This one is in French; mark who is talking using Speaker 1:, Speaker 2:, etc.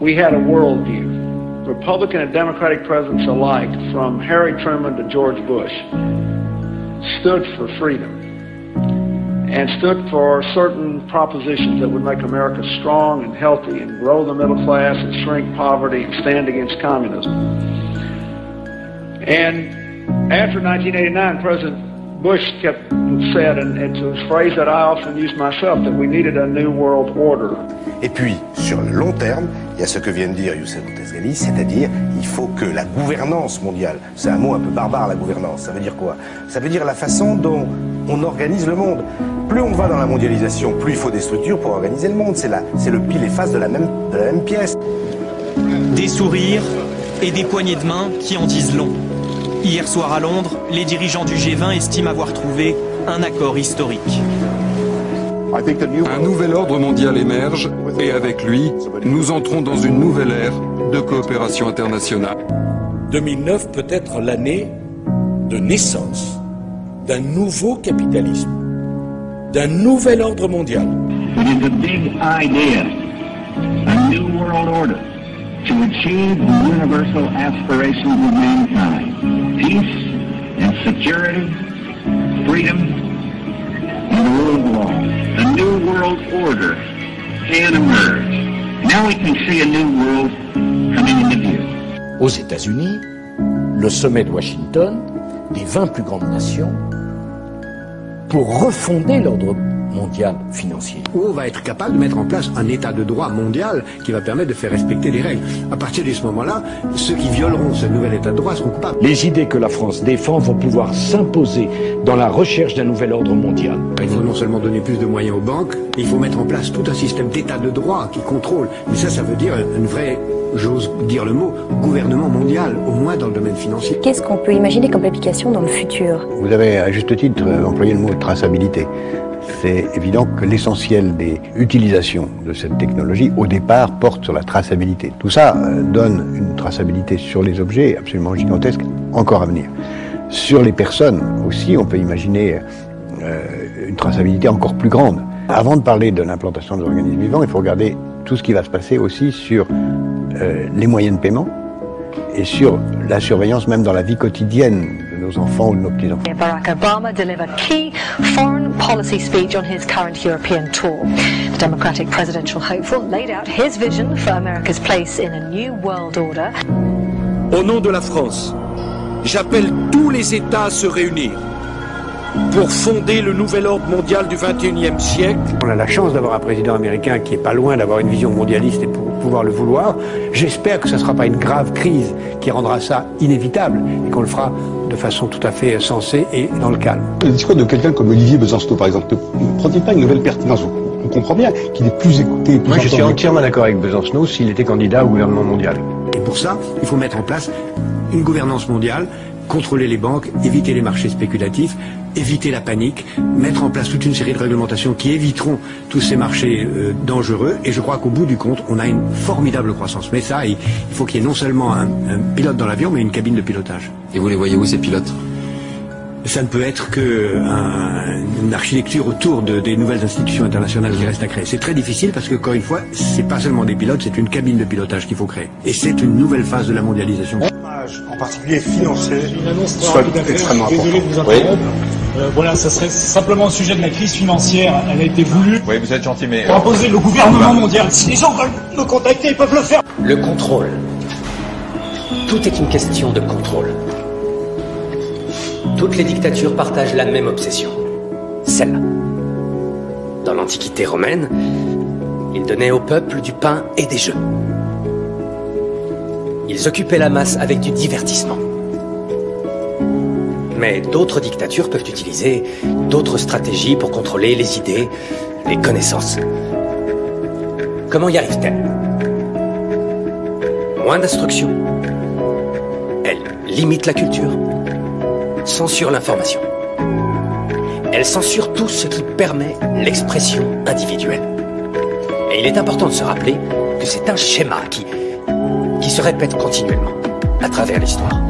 Speaker 1: we had a worldview. Republican and Democratic presidents alike, from Harry Truman to George Bush, stood for freedom and stood for certain propositions that would make America strong and healthy and grow the middle class and shrink poverty and stand against communism. And after 1989, President Bush said, and to his phrase that I often use myself, that we needed a new world order.
Speaker 2: Et puis, sur le long terme, il y a ce que vient de dire Youssef Bouteflika, c'est-à-dire il faut que la gouvernance mondiale, c'est un mot un peu barbare la gouvernance, ça veut dire quoi? Ça veut dire la façon dont on organise le monde. Plus on va dans la mondialisation, plus il faut des structures pour organiser le monde. C'est le pile et face de la même pièce.
Speaker 3: Des sourires et des poignées de main qui en disent long. Hier soir à Londres, les dirigeants du G20 estiment avoir trouvé un accord historique.
Speaker 4: Un nouvel ordre mondial émerge et avec lui, nous entrons dans une nouvelle ère de coopération internationale.
Speaker 5: 2009 peut être l'année de naissance d'un nouveau capitalisme, d'un nouvel ordre mondial.
Speaker 6: It is a big idea, a new world order to achieve the universal aspirations of mankind, peace and security, freedom and the rule of law. A new world order can emerge. Now we can see a new world coming into view.
Speaker 5: Aux États-Unis, le sommet de Washington des 20 plus grandes nations pour refonder l'ordre mondial financier.
Speaker 7: Où on va être capable de mettre en place un état de droit mondial qui va permettre de faire respecter les règles. À partir de ce moment-là, ceux qui violeront ce nouvel état de droit seront coupables.
Speaker 8: Les idées que la France défend vont pouvoir s'imposer dans la recherche d'un nouvel ordre mondial.
Speaker 7: Il faut non seulement donner plus de moyens aux banques, mais il faut mettre en place tout un système d'état de droit qui contrôle. Mais ça veut dire une vraie, j'ose dire le mot, gouvernement mondial, au moins dans le domaine financier.
Speaker 9: Qu'est-ce qu'on peut imaginer comme application dans le futur?
Speaker 10: Vous avez à juste titre employé le mot traçabilité. C'est évident que l'essentiel des utilisations de cette technologie, au départ, porte sur la traçabilité. Tout ça donne une traçabilité sur les objets absolument gigantesque, encore à venir. Sur les personnes aussi, on peut imaginer une traçabilité encore plus grande. Avant de parler de l'implantation des organismes vivants, il faut regarder tout ce qui va se passer aussi sur les moyens de paiement et sur la surveillance même dans la vie quotidienne de nos enfants ou de nos petits-enfants.
Speaker 11: Barack Obama delivered key foreign policy speech on his current European tour. The Democratic presidential hopeful laid out his vision for America's place in a new world order.
Speaker 5: Au nom de la France, j'appelle tous les États à se réunir pour fonder le nouvel ordre mondial du XXIe siècle.
Speaker 7: On a la chance d'avoir un président américain qui est pas loin d'avoir une vision mondialiste et pour pouvoir le vouloir. J'espère que ce ne sera pas une grave crise qui rendra ça inévitable et qu'on le fera de façon tout à fait sensée et dans le calme.
Speaker 12: Le discours de quelqu'un comme Olivier Besancenot, par exemple, ne prend-il pas une nouvelle pertinence? On comprend bien qu'il est plus écouté.
Speaker 10: Moi, je suis entièrement d'accord avec Besancenot s'il était candidat au gouvernement mondial.
Speaker 7: Et pour ça, il faut mettre en place une gouvernance mondiale, contrôler les banques, éviter les marchés spéculatifs, éviter la panique, mettre en place toute une série de réglementations qui éviteront tous ces marchés dangereux. Et je crois qu'au bout du compte, on a une formidable croissance. Mais ça, il faut qu'il y ait non seulement un pilote dans l'avion, mais une cabine de pilotage.
Speaker 13: Et vous les voyez où, ces pilotes?
Speaker 7: Ça ne peut être qu'une architecture autour des nouvelles institutions internationales qui restent à créer. C'est très difficile parce que, encore une fois, c'est pas seulement des pilotes, c'est une cabine de pilotage qu'il faut créer. Et c'est une nouvelle phase de la mondialisation.
Speaker 12: En particulier financier,
Speaker 14: une annonce
Speaker 12: soit extrêmement important.
Speaker 14: Désolé de vous interrompre. Voilà, ça serait simplement le sujet de la crise financière. Elle a été voulue.
Speaker 13: Oui, vous êtes gentil, mais...
Speaker 14: Pour imposer le gouvernement mondial. Si les gens veulent me contacter, ils peuvent le faire.
Speaker 15: Le contrôle. Tout est une question de contrôle. Toutes les dictatures partagent la même obsession. Celle-là. Dans l'Antiquité romaine, ils donnaient au peuple du pain et des jeux. Ils occupaient la masse avec du divertissement. Mais d'autres dictatures peuvent utiliser d'autres stratégies pour contrôler les idées, les connaissances. Comment y arrivent-elles? Moins d'instruction. Elles limitent la culture, censurent l'information. Elles censurent tout ce qui permet l'expression individuelle. Et il est important de se rappeler que c'est un schéma qui se répète continuellement à travers l'histoire.